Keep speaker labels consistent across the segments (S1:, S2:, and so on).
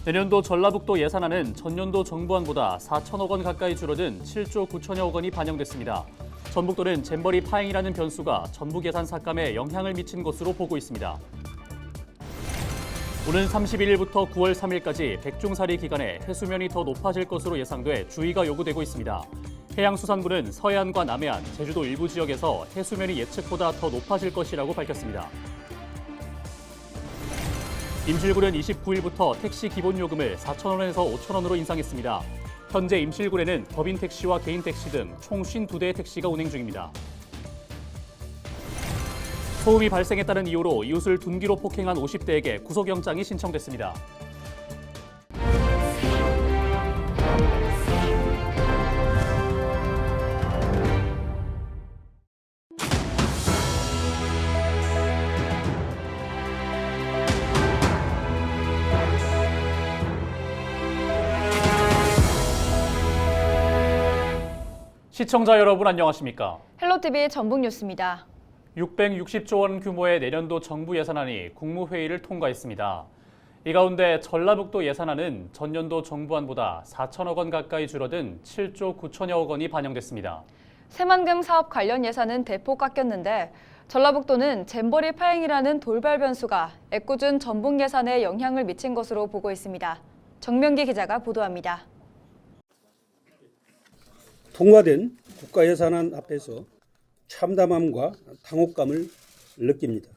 S1: 내년도 전라북도 예산안은 전년도 정부안보다 4천억 원 가까이 줄어든 7조 9천여억 원이 반영됐습니다. 전북도는 잼버리 파행이라는 변수가 전북 예산 삭감에 영향을 미친 것으로 보고 있습니다. 오는 31일부터 9월 3일까지 백중사리 기간에 해수면이 더 높아질 것으로 예상돼 주의가 요구되고 있습니다. 해양수산부는 서해안과 남해안, 제주도 일부 지역에서 해수면이 예측보다 더 높아질 것이라고 밝혔습니다. 임실군은 29일부터 택시 기본요금을 4,000원에서 5,000원으로 인상했습니다. 현재 임실군에는 법인 택시와 개인 택시 등 총 52대의 택시가 운행 중입니다. 소음이 발생했다는 이유로 이웃을 둔기로 폭행한 50대에게 구속영장이 신청됐습니다. 시청자 여러분 안녕하십니까?
S2: 헬로티비 전북뉴스입니다.
S1: 660조 원 규모의 내년도 정부 예산안이 국무회의를 통과했습니다. 이 가운데 전라북도 예산안은 전년도 정부안보다 4천억 원 가까이 줄어든 7조 9천여억 원이 반영됐습니다.
S2: 새만금 사업 관련 예산은 대폭 깎였는데 전라북도는 잼버리 파행이라는 돌발 변수가 애꿎은 전북 예산에 영향을 미친 것으로 보고 있습니다. 정명기 기자가 보도합니다.
S3: 통과된 국가예산안 앞에서 참담함과 당혹감을 느낍니다.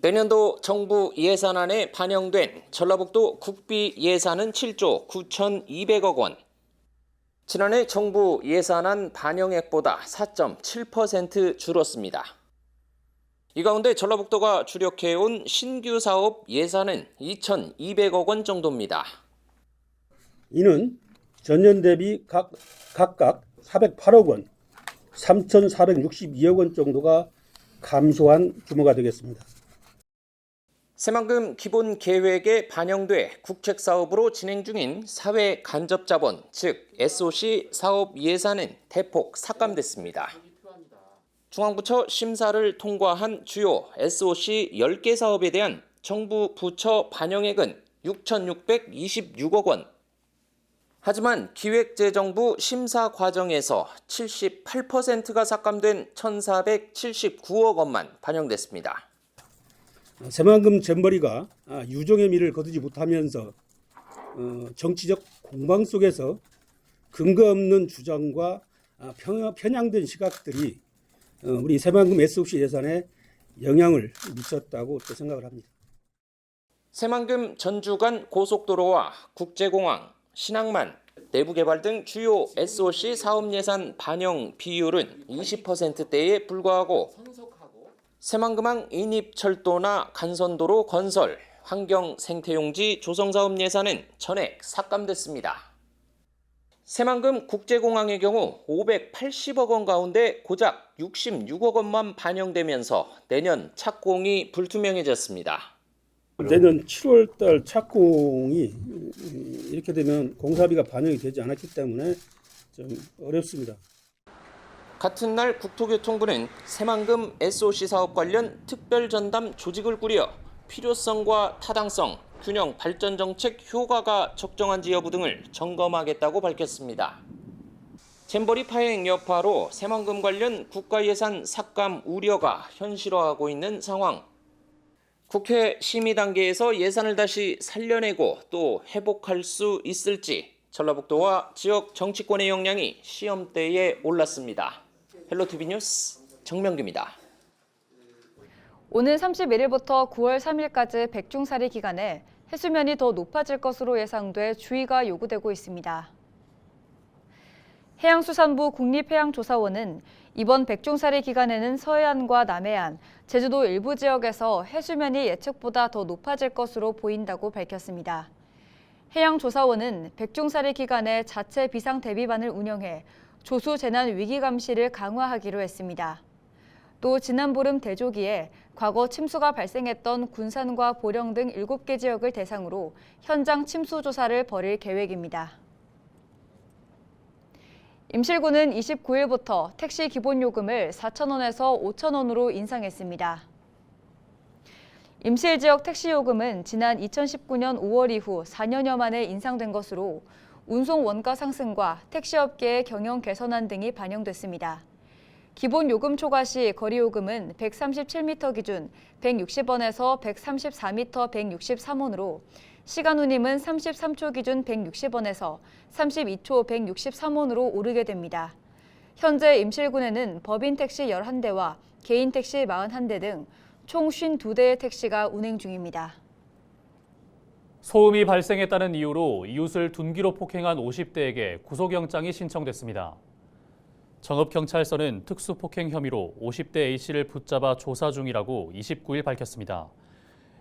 S4: 내년도 정부 예산안에 반영된 전라북도 국비 예산은 7조 9,200억 원. 지난해 정부 예산안 반영액보다 4.7% 줄었습니다. 이 가운데 전라북도가 주력해온 신규 사업 예산은 2,200억 원 정도입니다.
S3: 이는 전년 대비 각각 408억 원, 3,462억 원 정도가 감소한 규모가 되겠습니다.
S4: 새만금 기본 계획에 반영돼 국책 사업으로 진행 중인 사회 간접 자본, 즉 SOC 사업 예산은 대폭 삭감됐습니다. 중앙부처 심사를 통과한 주요 SOC 10개 사업에 대한 정부 부처 반영액은 6,626억 원. 하지만 기획재정부 심사 과정에서 78%가 삭감된 1,479억 원만 반영됐습니다.
S3: 새만금 잼버리가 유종의 미를 거두지 못하면서 정치적 공방 속에서 근거 없는 주장과 편향된 시각들이 우리 새만금 SOC 예산에 영향을 미쳤다고 또 생각을 합니다.
S4: 새만금 전주 간 고속도로와 국제공항, 신항만, 내부개발 등 주요 SOC 사업 예산 반영 비율은 20%대에 불과하고 새만금항 인입철도나 간선도로 건설, 환경 생태용지 조성 사업 예산은 전액 삭감됐습니다. 새만금 국제공항의 경우 580억 원 가운데 고작 66억 원만 반영되면서 내년 착공이 불투명해졌습니다.
S3: 내년 7월 달 착공이 이렇게 되면 공사비가 반영이 되지 않았기 때문에 좀 어렵습니다.
S4: 같은 날 국토교통부는 새만금 SOC 사업 관련 특별전담 조직을 꾸려 필요성과 타당성, 균형 발전 정책 효과가 적정한지 여부 등을 점검하겠다고 밝혔습니다. 잼버리 파행 여파로 새만금 관련 국가예산 삭감 우려가 현실화하고 있는 상황. 국회 심의 단계에서 예산을 다시 살려내고 또 회복할 수 있을지 전라북도와 지역 정치권의 역량이 시험대에 올랐습니다. 헬로티비 뉴스 정명기입니다.
S2: 오는 31일부터 9월 3일까지 백중사리 기간에 해수면이 더 높아질 것으로 예상돼 주의가 요구되고 있습니다. 해양수산부 국립해양조사원은 이번 백중사리 기간에는 서해안과 남해안, 제주도 일부 지역에서 해수면이 예측보다 더 높아질 것으로 보인다고 밝혔습니다. 해양조사원은 백중사리 기간에 자체 비상대비반을 운영해 조수 재난 위기 감시를 강화하기로 했습니다. 또 지난 보름 대조기에 과거 침수가 발생했던 군산과 보령 등 7개 지역을 대상으로 현장 침수 조사를 벌일 계획입니다. 임실군은 29일부터 택시 기본요금을 4,000원에서 5,000원으로 인상했습니다. 임실지역 택시요금은 지난 2019년 5월 이후 4년여 만에 인상된 것으로 운송 원가 상승과 택시업계의 경영 개선안 등이 반영됐습니다. 기본 요금 초과 시 거리요금은 137m 기준 160원에서 134m 163원으로 시간 운임은 33초 기준 160원에서 32초 163원으로 오르게 됩니다. 현재 임실군에는 법인 택시 11대와 개인 택시 41대 등 총 52대의 택시가 운행 중입니다.
S1: 소음이 발생했다는 이유로 이웃을 둔기로 폭행한 50대에게 구속영장이 신청됐습니다. 정읍경찰서는 특수폭행 혐의로 50대 A씨를 붙잡아 조사 중이라고 29일 밝혔습니다.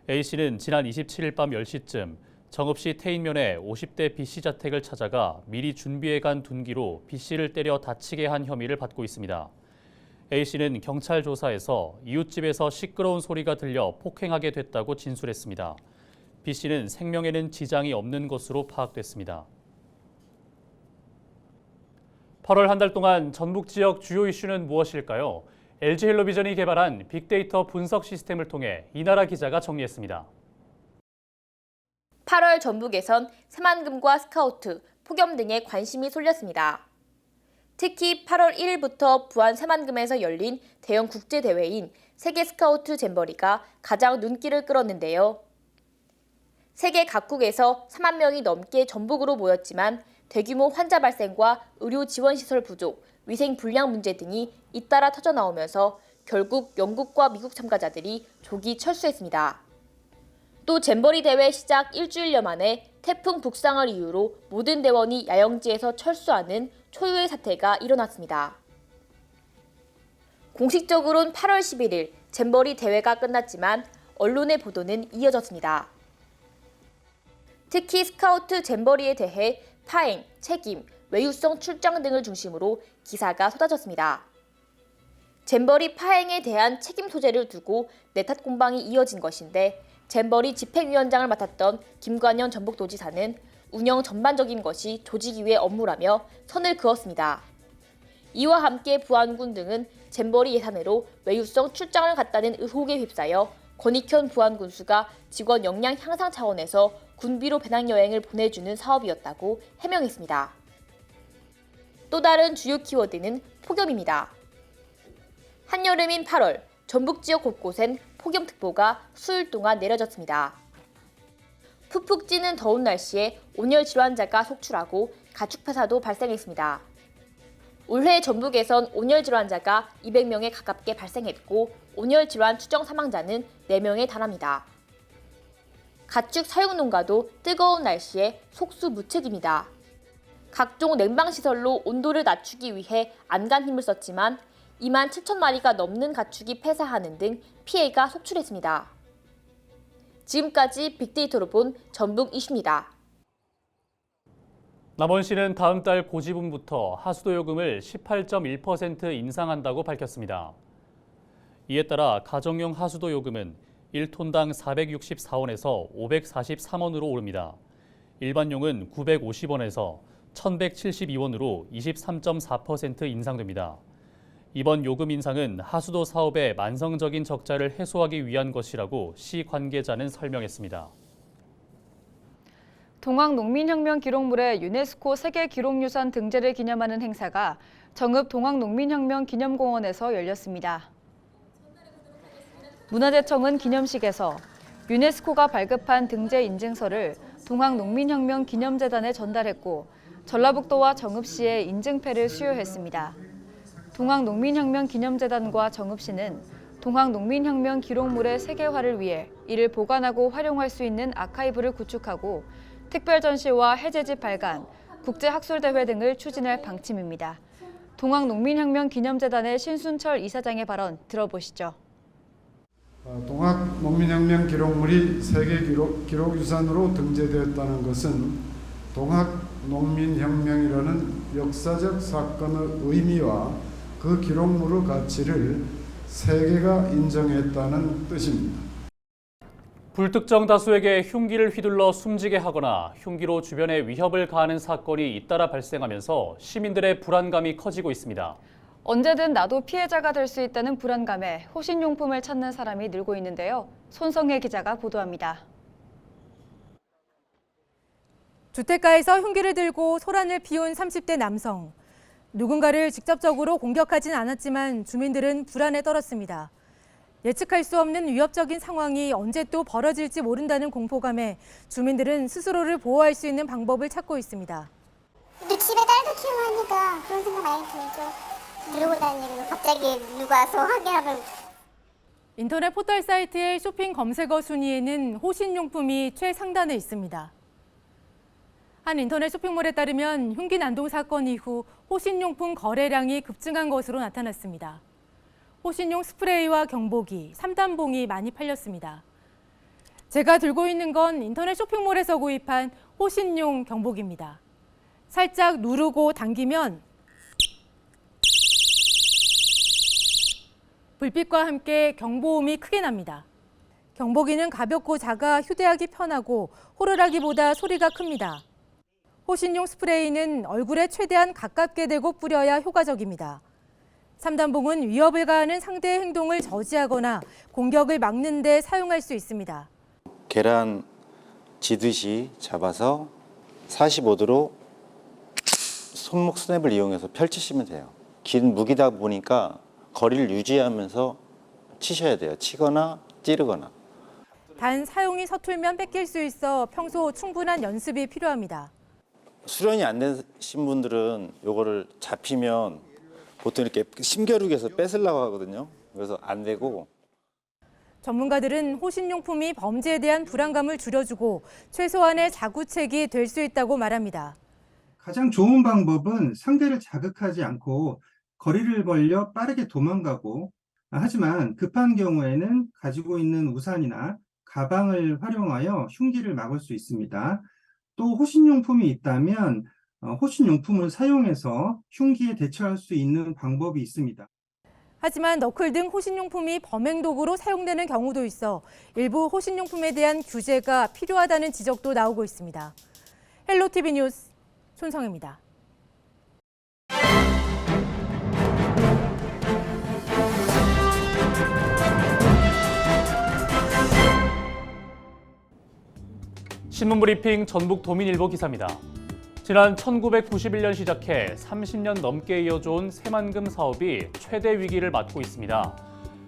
S1: A씨는 지난 27일 밤 10시쯤 정읍시 태인면에 50대 B씨 자택을 찾아가 미리 준비해 간 둔기로 B씨를 때려 다치게 한 혐의를 받고 있습니다. A씨는 경찰 조사에서 이웃집에서 시끄러운 소리가 들려 폭행하게 됐다고 진술했습니다. B씨는 생명에는 지장이 없는 것으로 파악됐습니다. 8월 한 달 동안 전북 지역 주요 이슈는 무엇일까요? LG헬로비전이 개발한 빅데이터 분석 시스템을 통해 이나라 기자가 정리했습니다.
S5: 8월 전북에선 새만금과 스카우트, 폭염 등에 관심이 쏠렸습니다. 특히 8월 1일부터 부안 새만금에서 열린 대형 국제대회인 세계 스카우트 잼버리가 가장 눈길을 끌었는데요. 세계 각국에서 4만 명이 넘게 전북으로 모였지만 대규모 환자 발생과 의료 지원 시설 부족, 위생 불량 문제 등이 잇따라 터져나오면서 결국 영국과 미국 참가자들이 조기 철수했습니다. 또 잼버리 대회 시작 일주일여 만에 태풍 북상을 이유로 모든 대원이 야영지에서 철수하는 초유의 사태가 일어났습니다. 공식적으로는 8월 11일 잼버리 대회가 끝났지만 언론의 보도는 이어졌습니다. 특히 스카우트 잼버리에 대해 파행, 책임, 외유성 출장 등을 중심으로 기사가 쏟아졌습니다. 잼버리 파행에 대한 책임 소재를 두고 내탓 공방이 이어진 것인데 잼버리 집행위원장을 맡았던 김관현 전북도지사는 운영 전반적인 것이 조직위의 업무라며 선을 그었습니다. 이와 함께 부안군 등은 잼버리 예산으로 외유성 출장을 갔다는 의혹에 휩싸여 권익현 부안군수가 직원 역량 향상 차원에서 군비로 배낭여행을 보내주는 사업이었다고 해명했습니다. 또 다른 주요 키워드는 폭염입니다. 한여름인 8월, 전북 지역 곳곳엔 폭염특보가 수일 동안 내려졌습니다. 푹푹 찌는 더운 날씨에 온열 질환자가 속출하고 가축 폐사도 발생했습니다. 올해 전북에선 온열 질환자가 200명에 가깝게 발생했고 온열 질환 추정 사망자는 4명에 달합니다. 가축 사육농가도 뜨거운 날씨에 속수무책입니다. 각종 냉방시설로 온도를 낮추기 위해 안간 힘을 썼지만 2만 7천 마리가 넘는 가축이 폐사하는 등 피해가 속출했습니다. 지금까지 빅데이터로 본 전북 이슈입니다.
S1: 남원시는 다음 달 고지분부터 하수도 요금을 18.1% 인상한다고 밝혔습니다. 이에 따라 가정용 하수도 요금은 1톤당 464원에서 543원으로 오릅니다. 일반용은 950원에서 1172원으로 23.4% 인상됩니다. 이번 요금 인상은 하수도 사업의 만성적인 적자를 해소하기 위한 것이라고 시 관계자는 설명했습니다.
S2: 동학농민혁명 기록물의 유네스코 세계기록유산 등재를 기념하는 행사가 정읍 동학농민혁명 기념공원에서 열렸습니다. 문화재청은 기념식에서 유네스코가 발급한 등재 인증서를 동학농민혁명 기념재단에 전달했고 전라북도와 정읍시에 인증패를 수여했습니다. 동학농민혁명 기념재단과 정읍시는 동학농민혁명 기록물의 세계화를 위해 이를 보관하고 활용할 수 있는 아카이브를 구축하고 특별전시와 해제지 발간, 국제학술대회 등을 추진할 방침입니다. 동학농민혁명 기념재단의 신순철 이사장의 발언 들어보시죠.
S6: 동학농민혁명 기록물이 세계기록유산으로 등재되었다는 것은 동학농민혁명이라는 역사적 사건의 의미와 그 기록물의 가치를 세계가 인정했다는 뜻입니다.
S1: 불특정 다수에게 흉기를 휘둘러 숨지게 하거나 흉기로 주변에 위협을 가하는 사건이 잇따라 발생하면서 시민들의 불안감이 커지고 있습니다.
S2: 언제든 나도 피해자가 될 수 있다는 불안감에 호신용품을 찾는 사람이 늘고 있는데요. 손성혜 기자가 보도합니다.
S7: 주택가에서 흉기를 들고 소란을 피운 30대 남성. 누군가를 직접적으로 공격하진 않았지만 주민들은 불안에 떨었습니다. 예측할 수 없는 위협적인 상황이 언제 또 벌어질지 모른다는 공포감에 주민들은 스스로를 보호할 수 있는 방법을 찾고 있습니다.
S8: 근데 집에 딸도 키우고 하니까 그런 생각 많이 들죠. 이러고 다니고 갑자기 누가 와서 하게하면.
S7: 인터넷 포털 사이트의 쇼핑 검색어 순위에는 호신용품이 최상단에 있습니다. 한 인터넷 쇼핑몰에 따르면 흉기 난동 사건 이후 호신용품 거래량이 급증한 것으로 나타났습니다. 호신용 스프레이와 경보기, 3단봉이 많이 팔렸습니다. 제가 들고 있는 건 인터넷 쇼핑몰에서 구입한 호신용 경보기입니다. 살짝 누르고 당기면 불빛과 함께 경보음이 크게 납니다. 경보기는 가볍고 작아 휴대하기 편하고 호루라기보다 소리가 큽니다. 호신용 스프레이는 얼굴에 최대한 가깝게 대고 뿌려야 효과적입니다. 3단봉은 위협을 가하는 상대의 행동을 저지하거나 공격을 막는 데 사용할 수 있습니다.
S9: 계란 지듯이 잡아서 45도로 손목 스냅을 이용해서 펼치시면 돼요. 긴 무기다 보니까 거리를 유지하면서 치셔야 돼요. 치거나 찌르거나.
S7: 단 사용이 서툴면 뺏길 수 있어 평소 충분한 연습이 필요합니다.
S9: 수련이 안 되신 분들은 이거를 잡히면 보통 이렇게 심겨루기해서 뺏으려고 하거든요. 그래서 안 되고.
S7: 전문가들은 호신용품이 범죄에 대한 불안감을 줄여주고 최소한의 자구책이 될 수 있다고 말합니다.
S10: 가장 좋은 방법은 상대를 자극하지 않고 거리를 벌려 빠르게 도망가고, 하지만 급한 경우에는 가지고 있는 우산이나 가방을 활용하여 흉기를 막을 수 있습니다. 또 호신용품이 있다면 호신용품을 사용해서 흉기에 대처할 수 있는 방법이 있습니다.
S7: 하지만 너클 등 호신용품이 범행 도구로 사용되는 경우도 있어 일부 호신용품에 대한 규제가 필요하다는 지적도 나오고 있습니다. 헬로티비 뉴스 손성혜입니다.
S1: 신문브리핑 전북도민일보 기사입니다. 지난 1991년 시작해 30년 넘게 이어져온 새만금 사업이 최대 위기를 맞고 있습니다.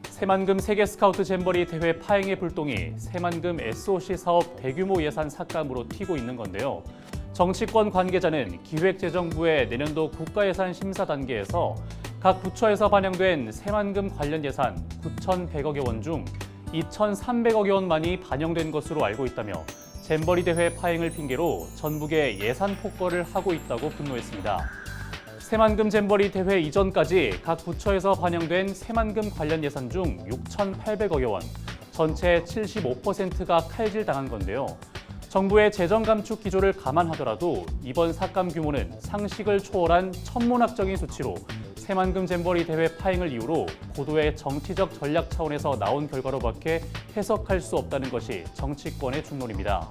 S1: 새만금 세계 스카우트 잼버리 대회 파행의 불똥이 새만금 SOC 사업 대규모 예산 삭감으로 튀고 있는 건데요. 정치권 관계자는 기획재정부의 내년도 국가예산 심사 단계에서 각 부처에서 반영된 새만금 관련 예산 9,100억여 원 중 2,300억여 원만이 반영된 것으로 알고 있다며 잼버리 대회 파행을 핑계로 전북에 예산 폭거를 하고 있다고 분노했습니다. 새만금 잼버리 대회 이전까지 각 부처에서 반영된 새만금 관련 예산 중 6,800억여 원, 전체 75%가 칼질당한 건데요. 정부의 재정 감축 기조를 감안하더라도 이번 삭감 규모는 상식을 초월한 천문학적인 수치로 새만금 잼버리 대회 파행을 이유로 고도의 정치적 전략 차원에서 나온 결과로밖에 해석할 수 없다는 것이 정치권의 중론입니다.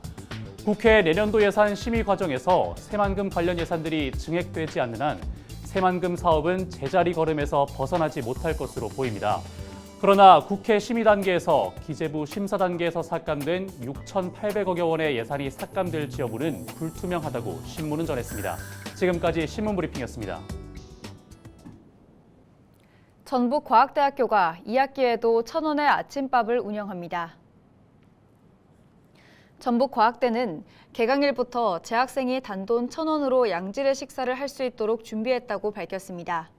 S1: 국회 내년도 예산 심의 과정에서 새만금 관련 예산들이 증액되지 않는 한 새만금 사업은 제자리 걸음에서 벗어나지 못할 것으로 보입니다. 그러나 국회 심의 단계에서 기재부 심사 단계에서 삭감된 6,800억여 원의 예산이 삭감될지 여부는 불투명하다고 신문은 전했습니다. 지금까지 신문브리핑이었습니다.
S2: 전북과학대학교가 2학기에도 1,000원의 아침밥을 운영합니다. 전북과학대는 개강일부터 재학생이 단돈 1,000원으로 양질의 식사를 할 수 있도록 준비했다고 밝혔습니다.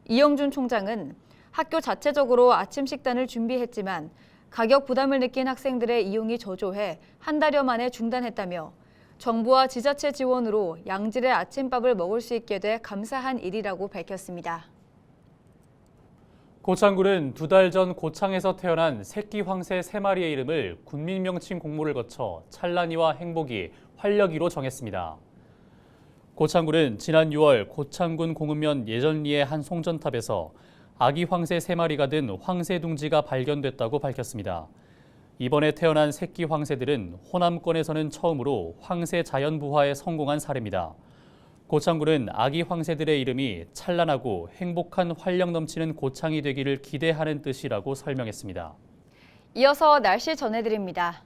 S2: 이영준 총장은 학교 자체적으로 아침 식단을 준비했지만 가격 부담을 느낀 학생들의 이용이 저조해 한 달여 만에 중단했다며 정부와 지자체 지원으로 양질의 아침밥을 먹을 수 있게 돼 감사한 일이라고 밝혔습니다.
S1: 고창군은 2달 전 고창에서 태어난 새끼 황새 3마리의 이름을 군민명칭 공모를 거쳐 찰란이와 행복이, 활력이로 정했습니다. 고창군은 지난 6월 고창군 공읍면 예전리의 한 송전탑에서 아기 황새 3마리가 든 황새 둥지가 발견됐다고 밝혔습니다. 이번에 태어난 새끼 황새들은 호남권에서는 처음으로 황새 자연 부화에 성공한 사례입니다. 고창군은 아기 황새들의 이름이 찬란하고 행복한 활력 넘치는 고창이 되기를 기대하는 뜻이라고 설명했습니다.
S2: 이어서 날씨 전해드립니다.